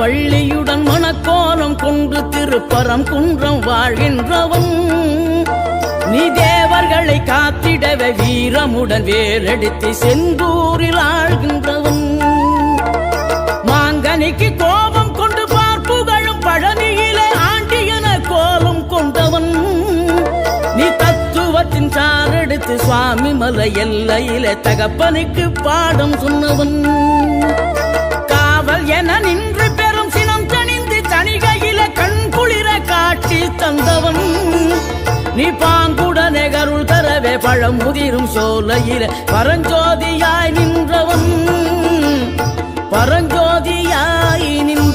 வள்ளியுடன் மணக்கோலம் கொண்டு திருப்பரம் குன்றம் வாழ்கின்றவன் நீ தேவர்களை காத்திடவே வீரமுடன் வேலெடுத்து செந்தூரில் ஆழ்கின்றவன் மாங்கனிக்கு கோபம் கொண்டு பார்ப்புகழும் பழனியிலே ஆண்டியன கோலம் கொண்டவன் நீ தத்துவத்தின் சாரெடுத்து சுவாமி மலை எல்லையிலே தகப்பனுக்கு பாடம் சொன்னவன் காவல் என நின்று பெரும் சினம் தணிந்து தணிகையில கண் குளிர காட்சி தந்தவன் நீ பாங்குடனே கருள் தரவே பழம் முதிரும் சோலையில பரஞ்சோதியாய் நின்றவன் பரஞ்சோதியாய் நின்ற